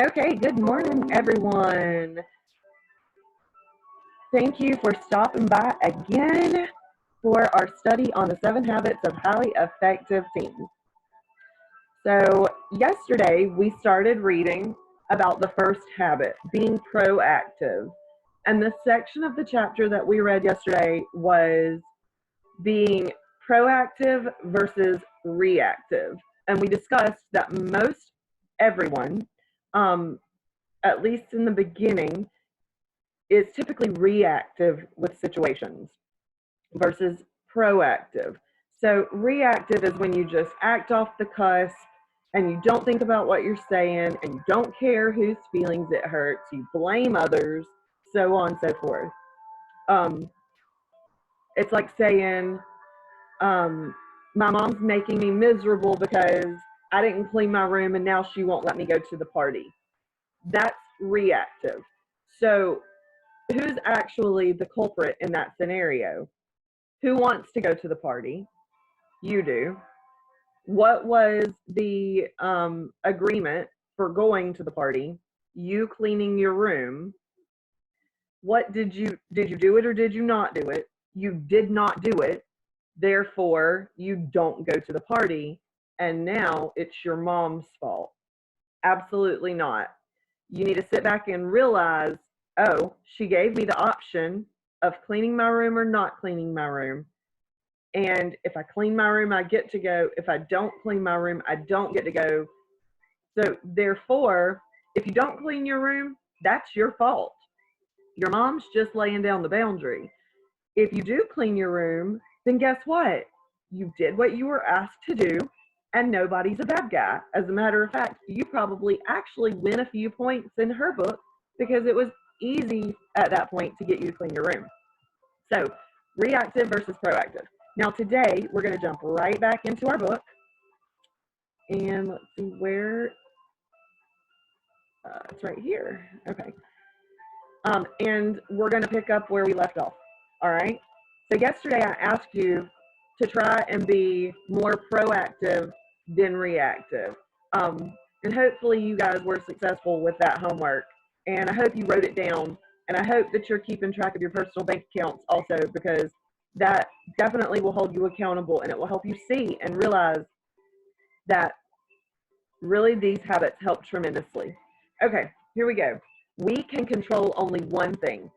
Okay, good morning, everyone. Thank you for stopping by again for our study on the 7 habits of highly effective teams. So, yesterday we started reading about the first habit, being proactive. And the section of the chapter that we read yesterday was being proactive versus reactive. And we discussed that most everyone, at least in the beginning, is typically reactive with situations versus proactive. So reactive is when you just act off the cusp and you don't think about what you're saying and you don't care whose feelings it hurts. You blame others, so on and so forth. It's like saying, my mom's making me miserable because I didn't clean my room and now she won't let me go to the party. That's reactive. So who's actually the culprit in that scenario? Who wants to go to the party? You do. What was the agreement for going to the party? You cleaning your room. What did you do it or did you not do it? You did not do it. Therefore, you don't go to the party. And now it's your mom's fault. Absolutely not. You need to sit back and realize, oh, she gave me the option of cleaning my room or not cleaning my room. And if I clean my room, I get to go. If I don't clean my room, I don't get to go. So therefore, if you don't clean your room, that's your fault. Your mom's just laying down the boundary. If you do clean your room, then guess what? You did what you were asked to do, and nobody's a bad guy. As a matter of fact, you probably actually win a few points in her book because it was easy at that point to get you to clean your room. So, reactive versus proactive. Now, today, we're going to jump right back into our book. And let's see where, it's right here. Okay. And we're going to pick up where we left off. All right. So, yesterday, I asked you to try and be more proactive than reactive. And hopefully, you guys were successful with that homework. And I hope you wrote it down. And I hope that you're keeping track of your personal bank accounts also, because that definitely will hold you accountable and it will help you see and realize that really these habits help tremendously. Okay, here we go. We can control only one thing.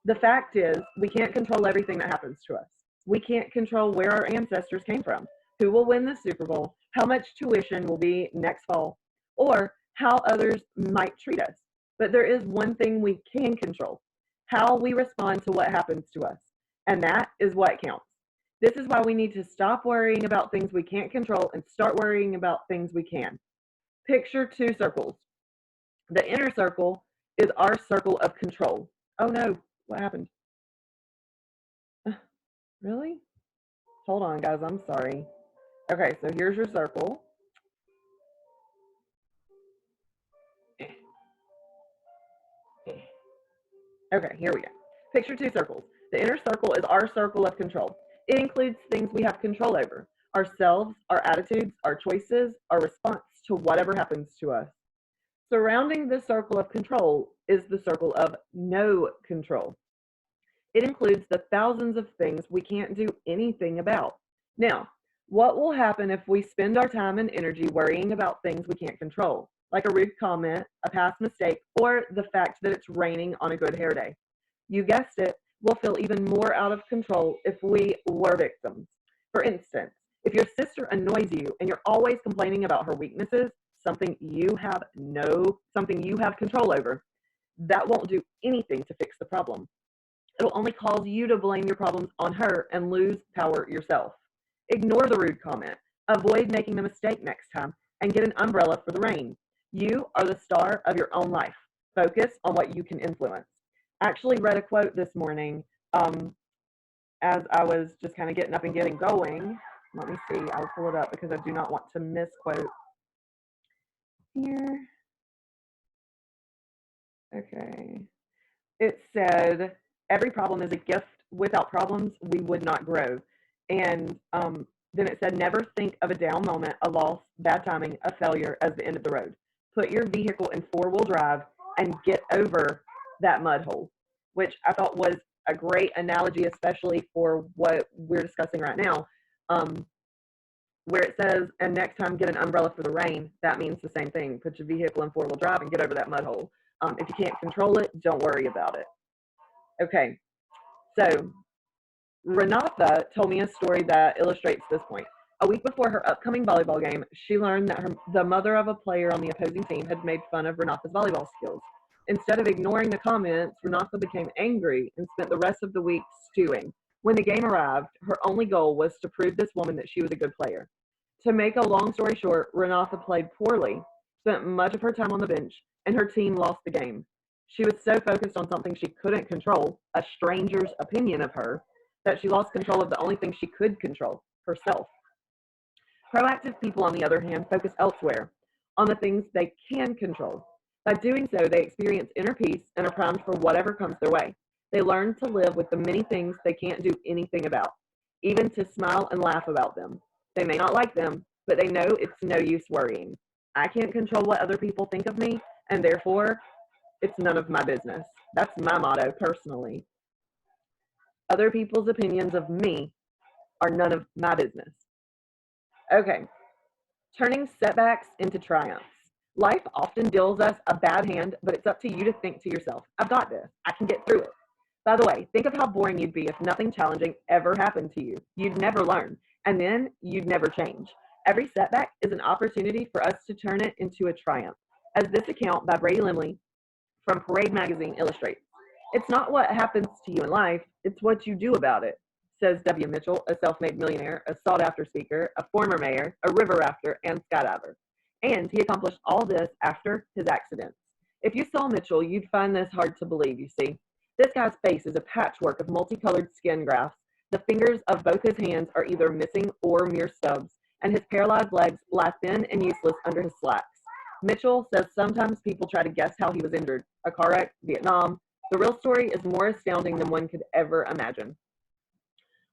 The fact is, we can't control everything that happens to us. We can't control where our ancestors came from, who will win the Super Bowl, how much tuition will be next fall, or how others might treat us. But there is one thing we can control: how we respond to what happens to us. And that is what counts. This is why we need to stop worrying about things we can't control and start worrying about things we can. Picture two circles. The inner circle is our circle of control. Oh no, what happened? Really? Hold on, guys, I'm sorry. Okay, so here's your circle. Okay, here we go. Picture two circles. The inner circle is our circle of control. It includes things we have control over: ourselves, our attitudes, our choices, our response to whatever happens to us. Surrounding the circle of control is the circle of no control. It includes the thousands of things we can't do anything about. Now, what will happen if we spend our time and energy worrying about things we can't control, like a rude comment, a past mistake, or the fact that it's raining on a good hair day? You guessed it, we'll feel even more out of control if we were victims. For instance, if your sister annoys you and you're always complaining about her weaknesses, something you have control over, that won't do anything to fix the problem. It'll only cause you to blame your problems on her and lose power yourself. Ignore the rude comment. Avoid making the mistake next time and get an umbrella for the rain. You are the star of your own life. Focus on what you can influence. I actually read a quote this morning as I was just kind of getting up and getting going. Let me see. I'll pull it up because I do not want to misquote here. Okay. It said, every problem is a gift. Without problems, we would not grow. And then it said, never think of a down moment, a loss, bad timing, a failure as the end of the road. put your vehicle in four-wheel drive and get over that mud hole, which I thought was a great analogy, especially for what we're discussing right now, where it says, and next time get an umbrella for the rain. That means the same thing. Put your vehicle in four-wheel drive and get over that mud hole. If you can't control it, don't worry about it. Okay, so Renata told me a story that illustrates this point. A week before her upcoming volleyball game, she learned that the mother of a player on the opposing team had made fun of Renata's volleyball skills. Instead of ignoring the comments, Renata became angry and spent the rest of the week stewing. When the game arrived, her only goal was to prove this woman that she was a good player. To make a long story short, Renata played poorly, spent much of her time on the bench, and her team lost the game. She was so focused on something she couldn't control, a stranger's opinion of her, that she lost control of the only thing she could control, herself. Proactive people, on the other hand, focus elsewhere, on the things they can control. By doing so, they experience inner peace and are primed for whatever comes their way. They learn to live with the many things they can't do anything about, even to smile and laugh about them. They may not like them, but they know it's no use worrying. I can't control what other people think of me, and therefore, it's none of my business. That's my motto, personally. Other people's opinions of me are none of my business. Okay, turning setbacks into triumphs. Life often deals us a bad hand, but it's up to you to think to yourself, I've got this. I can get through it. By the way, think of how boring you'd be if nothing challenging ever happened to you. You'd never learn, and then you'd never change. Every setback is an opportunity for us to turn it into a triumph, as this account by Brady Limley from Parade Magazine illustrates. It's not what happens to you in life, it's what you do about it, says W. Mitchell, a self-made millionaire, a sought-after speaker, a former mayor, a river rafter, and skydiver. And he accomplished all this after his accidents. If you saw Mitchell, you'd find this hard to believe, you see. This guy's face is a patchwork of multicolored skin grafts. The fingers of both his hands are either missing or mere stubs, and his paralyzed legs lie thin and useless under his slacks. Mitchell says sometimes people try to guess how he was injured. A car wreck, Vietnam. The real story is more astounding than one could ever imagine.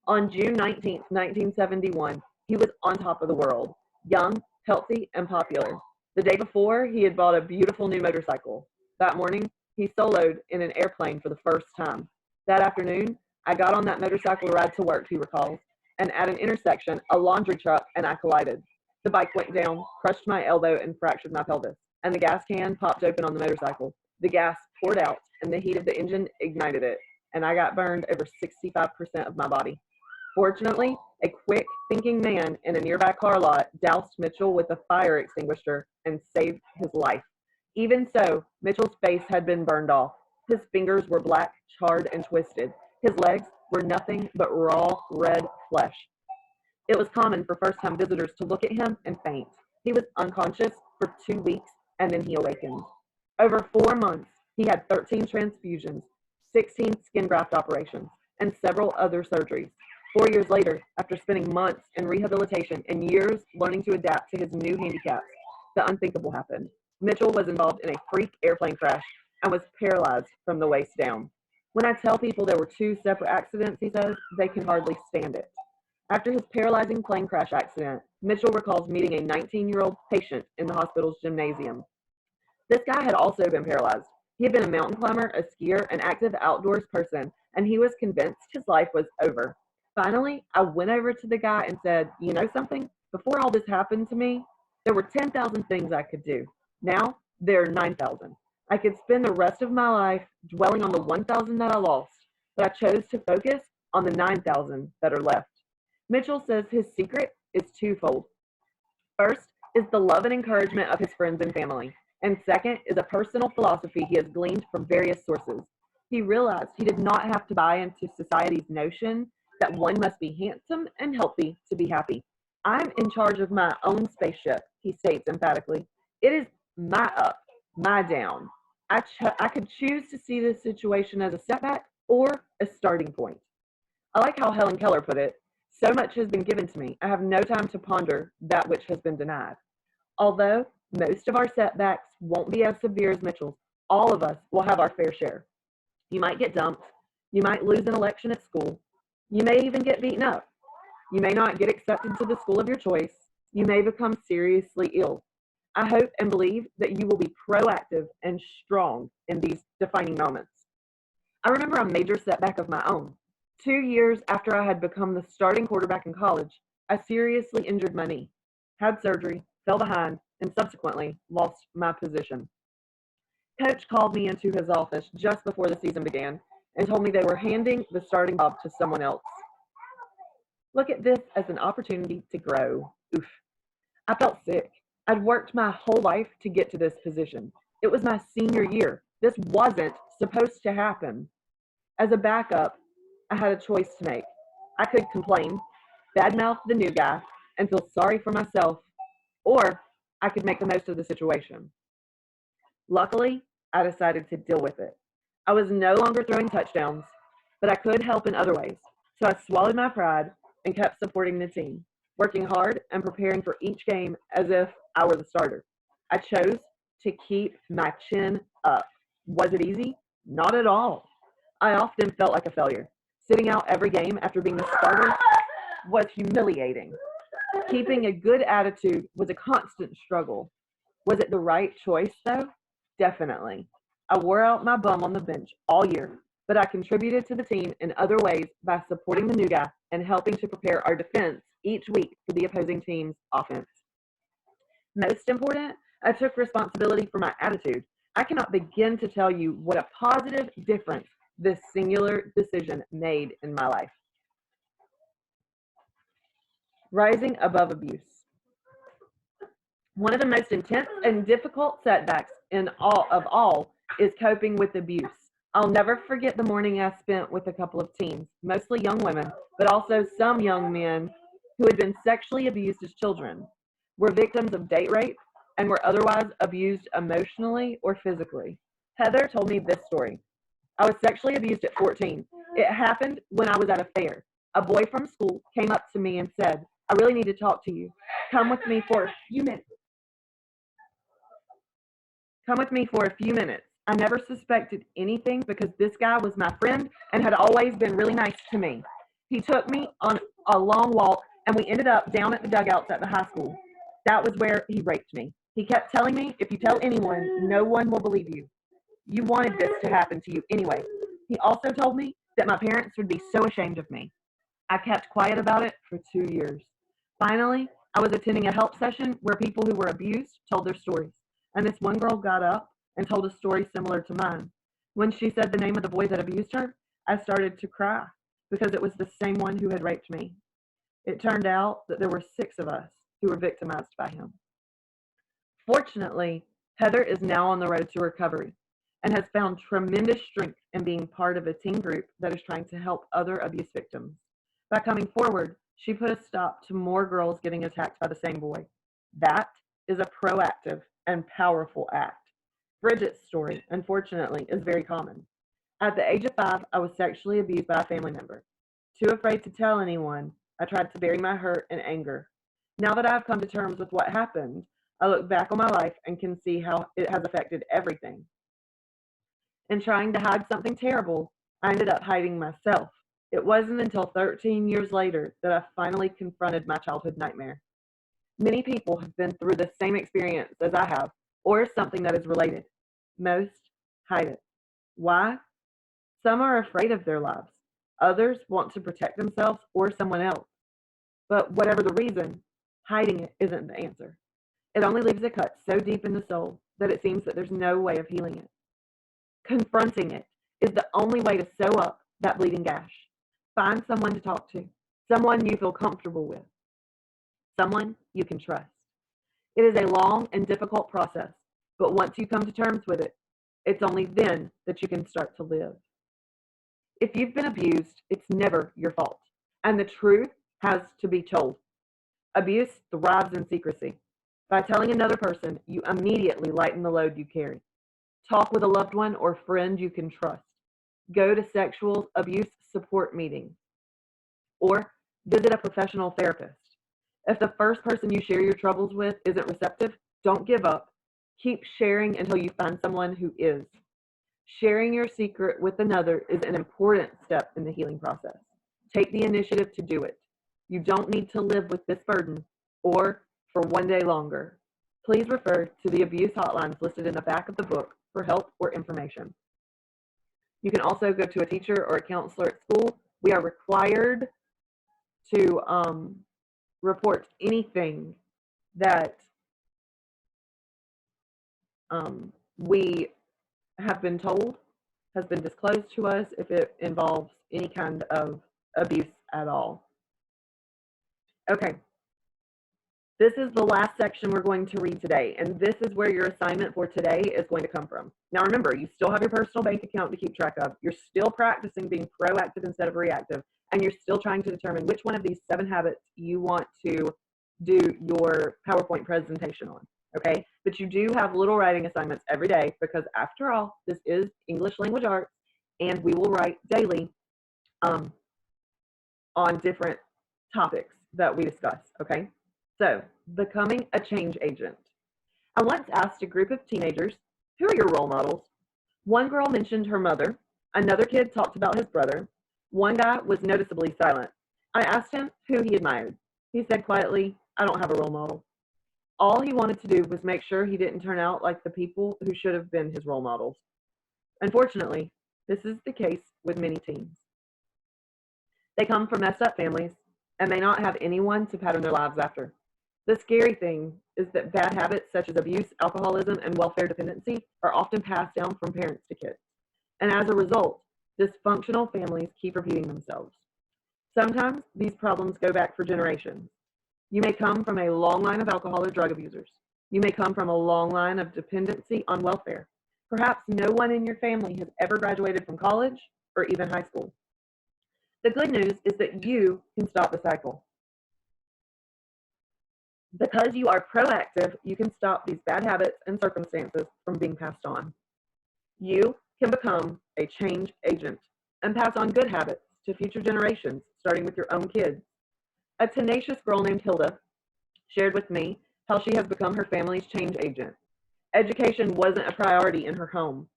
On June 19, 1971, he was on top of the world, young, healthy, and popular. The day before, he had bought a beautiful new motorcycle. That morning, he soloed in an airplane for the first time. That afternoon, I got on that motorcycle to ride to work, he recalls, and at an intersection, a laundry truck and I collided. The bike went down, crushed my elbow, and fractured my pelvis, and the gas can popped open on the motorcycle. The gas poured out, and the heat of the engine ignited it, and I got burned over 65% of my body. Fortunately, a quick thinking man in a nearby car lot doused Mitchell with a fire extinguisher and saved his life. Even so, Mitchell's face had been burned off. His fingers were black, charred, and twisted. His legs were nothing but raw, red flesh. It was common for first-time visitors to look at him and faint. He was unconscious for 2 weeks, and then he awakened. Over 4 months, he had 13 transfusions, 16 skin graft operations, and several other surgeries. 4 years later, after spending months in rehabilitation and years learning to adapt to his new handicaps, the unthinkable happened. Mitchell was involved in a freak airplane crash and was paralyzed from the waist down. When I tell people there were 2 separate accidents, he says, they can hardly stand it. After his paralyzing plane crash accident, Mitchell recalls meeting a 19-year-old patient in the hospital's gymnasium. This guy had also been paralyzed. He had been a mountain climber, a skier, an active outdoors person, and he was convinced his life was over. Finally, I went over to the guy and said, you know something? Before all this happened to me, there were 10,000 things I could do. Now, there are 9,000. I could spend the rest of my life dwelling on the 1,000 that I lost, but I chose to focus on the 9,000 that are left. Mitchell says his secret is twofold. First is the love and encouragement of his friends and family, and second is a personal philosophy he has gleaned from various sources. He realized he did not have to buy into society's notion that one must be handsome and healthy to be happy. I'm in charge of my own spaceship, he states emphatically. It is my up, my down. I could choose to see this situation as a setback or a starting point. I like how Helen Keller put it, so much has been given to me, I have no time to ponder that which has been denied. Although most of our setbacks won't be as severe as Mitchell's, all of us will have our fair share. You might get dumped, you might lose an election at school, you may even get beaten up. You may not get accepted to the school of your choice. You may become seriously ill. I hope and believe that you will be proactive and strong in these defining moments. I remember a major setback of my own. 2 years after I had become the starting quarterback in college, I seriously injured my knee, had surgery, fell behind, and subsequently lost my position. Coach called me into his office just before the season began and told me they were handing the starting job to someone else. Look at this as an opportunity to grow. Oof. I felt sick. I'd worked my whole life to get to this position. It was my senior year. This wasn't supposed to happen. As a backup, I had a choice to make. I could complain, badmouth the new guy, and feel sorry for myself, or I could make the most of the situation. Luckily, I decided to deal with it. I was no longer throwing touchdowns, but I could help in other ways. So I swallowed my pride and kept supporting the team, working hard and preparing for each game as if I were the starter. I chose to keep my chin up. Was it easy? Not at all. I often felt like a failure. Sitting out every game after being the starter was humiliating. Keeping a good attitude was a constant struggle. Was it the right choice, though? Definitely. I wore out my bum on the bench all year, but I contributed to the team in other ways by supporting the new guy and helping to prepare our defense each week for the opposing team's offense. Most important, I took responsibility for my attitude. I cannot begin to tell you what a positive difference this singular decision made in my life. Rising above abuse. One of the most intense and difficult setbacks in all is coping with abuse. I'll never forget the morning I spent with a couple of teens, mostly young women, but also some young men who had been sexually abused as children, were victims of date rape, and were otherwise abused emotionally or physically. Heather told me this story. I was sexually abused at 14. It happened when I was at a fair. A boy from school came up to me and said, "I really need to talk to you. Come with me for a few minutes. Come with me for a few minutes." I never suspected anything because this guy was my friend and had always been really nice to me. He took me on a long walk and we ended up down at the dugouts at the high school. That was where he raped me. He kept telling me, "If you tell anyone, no one will believe you. You wanted this to happen to you anyway." He also told me that my parents would be so ashamed of me. I kept quiet about it for 2 years. Finally, I was attending a help session where people who were abused told their stories. And this one girl got up and told a story similar to mine. When she said the name of the boy that abused her, I started to cry because it was the same one who had raped me. It turned out that there were 6 of us who were victimized by him. Fortunately, Heather is now on the road to recovery and has found tremendous strength in being part of a team group that is trying to help other abuse victims. By coming forward, she put a stop to more girls getting attacked by the same boy. That is a proactive and powerful act. Bridget's story, unfortunately, is very common. At the age of 5, I was sexually abused by a family member. Too afraid to tell anyone, I tried to bury my hurt and anger. Now that I've come to terms with what happened, I look back on my life and can see how it has affected everything. In trying to hide something terrible, I ended up hiding myself. It wasn't until 13 years later that I finally confronted my childhood nightmare. Many people have been through the same experience as I have, or something that is related. Most hide it. Why? Some are afraid of their lives. Others want to protect themselves or someone else. But whatever the reason, hiding it isn't the answer. It only leaves a cut so deep in the soul that it seems that there's no way of healing it. Confronting it is the only way to sew up that bleeding gash. Find someone to talk to, someone you feel comfortable with, someone you can trust. It is a long and difficult process, but once you come to terms with it, it's only then that you can start to live. If you've been abused, it's never your fault, and the truth has to be told. Abuse thrives in secrecy. By telling another person, you immediately lighten the load you carry. Talk with a loved one or friend you can trust. Go to sexual abuse support meetings or visit a professional therapist. If the first person you share your troubles with isn't receptive, don't give up. Keep sharing until you find someone who is. Sharing your secret with another is an important step in the healing process. Take the initiative to do it. You don't need to live with this burden or for one day longer. Please refer to the abuse hotlines listed in the back of the book for help or information. You can also go to a teacher or a counselor at school. We are required to report anything that we have been told has been disclosed to us if it involves any kind of abuse at all. Okay, this is the last section we're going to read today, and this is where your assignment for today is going to come from. Now remember, you still have your personal bank account to keep track of. You're still practicing being proactive instead of reactive, and you're still trying to determine which one of these 7 habits you want to do your PowerPoint presentation on, okay? But you do have little writing assignments every day because after all, this is English language arts, and we will write daily on different topics that we discuss, okay? So, becoming a change agent. I once asked a group of teenagers, who are your role models? One girl mentioned her mother. Another kid talked about his brother. One guy was noticeably silent. I asked him who he admired. He said quietly, I don't have a role model. All he wanted to do was make sure he didn't turn out like the people who should have been his role models. Unfortunately, this is the case with many teens. They come from messed up families and may not have anyone to pattern their lives after. The scary thing is that bad habits such as abuse, alcoholism, and welfare dependency are often passed down from parents to kids. And as a result, dysfunctional families keep repeating themselves. Sometimes these problems go back for generations. You may come from a long line of alcohol or drug abusers. You may come from a long line of dependency on welfare. Perhaps no one in your family has ever graduated from college or even high school. The good news is that you can stop the cycle. Because you are proactive, you can stop these bad habits and circumstances from being passed on. You can become a change agent and pass on good habits to future generations, starting with your own kids. A tenacious girl named Hilda shared with me how she has become her family's change agent. Education wasn't a priority in her home.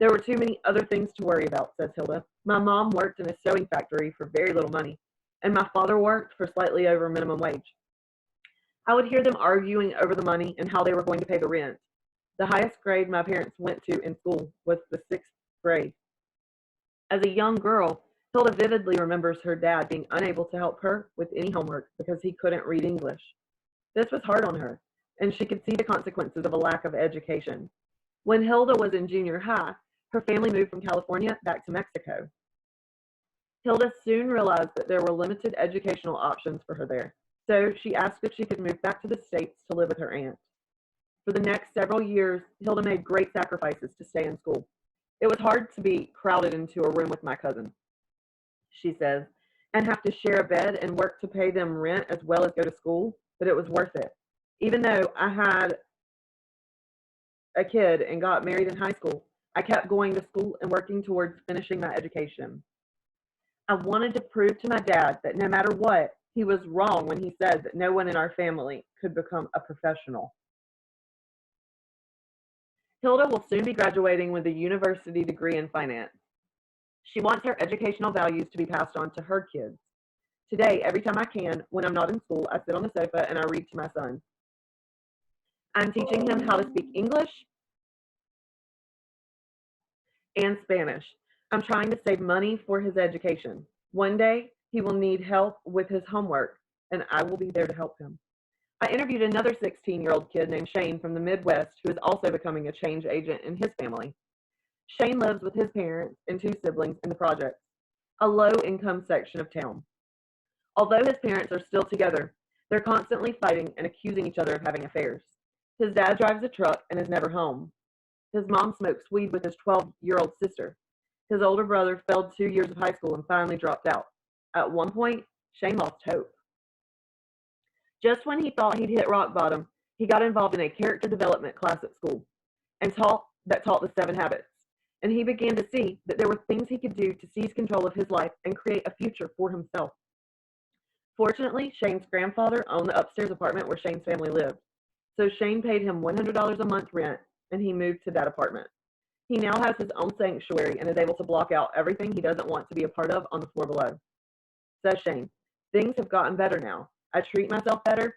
There were too many other things to worry about, says Hilda. My mom worked in a sewing factory for very little money, and my father worked for slightly over minimum wage. I would hear them arguing over the money and how they were going to pay the rent. The highest grade my parents went to in school was the 6th grade. As a young girl, Hilda vividly remembers her dad being unable to help her with any homework because he couldn't read English. This was hard on her, and she could see the consequences of a lack of education. When Hilda was in junior high, her family moved from California back to Mexico. Hilda soon realized that there were limited educational options for her there, so she asked if she could move back to the States to live with her aunt. For the next several years, Hilda made great sacrifices to stay in school. It was hard to be crowded into a room with my cousin, she says, and have to share a bed and work to pay them rent as well as go to school, but it was worth it. Even though I had a kid and got married in high school, I kept going to school and working towards finishing my education. I wanted to prove to my dad that no matter what, he was wrong when he said that no one in our family could become a professional. Hilda will soon be graduating with a university degree in finance. She wants her educational values to be passed on to her kids. Today, every time I can, when I'm not in school, I sit on the sofa and I read to my son. I'm teaching him how to speak English and Spanish. I'm trying to save money for his education. One day, he will need help with his homework, and I will be there to help him. I interviewed another 16-year-old kid named Shane from the Midwest who is also becoming a change agent in his family. Shane lives with his parents and 2 siblings in the projects, a low-income section of town. Although his parents are still together, they're constantly fighting and accusing each other of having affairs. His dad drives a truck and is never home. His mom smokes weed with his 12-year-old sister. His older brother failed 2 years of high school and finally dropped out. At one point, Shane lost hope. Just when he thought he'd hit rock bottom, he got involved in a character development class at school and taught the 7 habits. And he began to see that there were things he could do to seize control of his life and create a future for himself. Fortunately, Shane's grandfather owned the upstairs apartment where Shane's family lived. So Shane paid him $100 a month rent, and he moved to that apartment. He now has his own sanctuary and is able to block out everything he doesn't want to be a part of on the floor below. Says Shane, things have gotten better now. I treat myself better,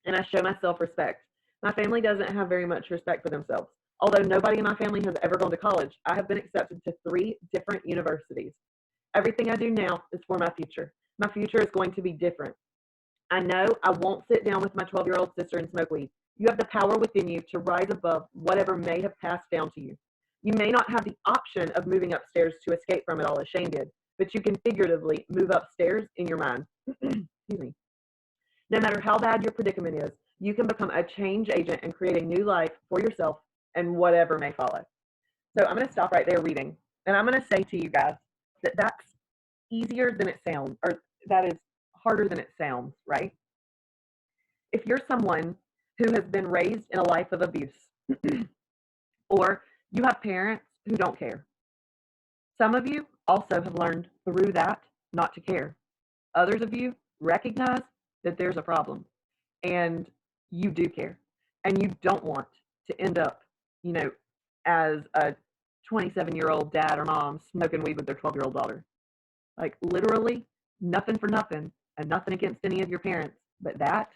and I show myself respect. My family doesn't have very much respect for themselves. Although nobody in my family has ever gone to college, I have been accepted to 3 different universities. Everything I do now is for my future. My future is going to be different. I know I won't sit down with my 12-year-old sister and smoke weed. You have the power within you to rise above whatever may have passed down to you. You may not have the option of moving upstairs to escape from it all as Shane did, but you can figuratively move upstairs in your mind. Excuse me. No matter how bad your predicament is, you can become a change agent and create a new life for yourself and whatever may follow. So I'm going to stop right there reading. And I'm going to say to you guys that that's easier than it sounds, or that is harder than it sounds, right? If you're someone who has been raised in a life of abuse, or you have parents who don't care, some of you also have learned through that not to care. Others of you recognize that there's a problem and you do care and you don't want to end up, you know, as a 27-year-old dad or mom smoking weed with their 12-year-old daughter. Like literally nothing for nothing and nothing against any of your parents, but that's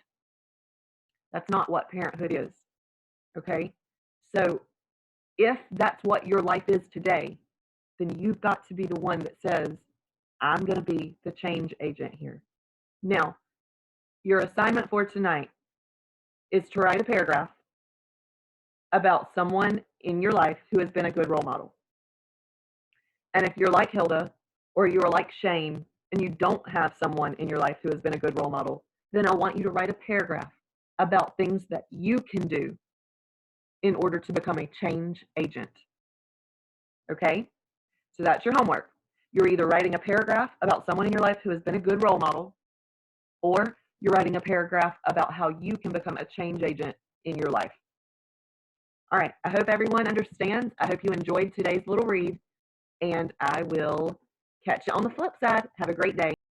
not what parenthood is. Okay? So if that's what your life is today, then you've got to be the one that says, I'm going to be the change agent here. Now, your assignment for tonight is to write a paragraph about someone in your life who has been a good role model. And if you're like Hilda or you're like Shane and you don't have someone in your life who has been a good role model, then I want you to write a paragraph about things that you can do in order to become a change agent. Okay? So that's your homework. You're either writing a paragraph about someone in your life who has been a good role model, or you're writing a paragraph about how you can become a change agent in your life. All right, I hope everyone understands. I hope you enjoyed today's little read, and I will catch you on the flip side. Have a great day.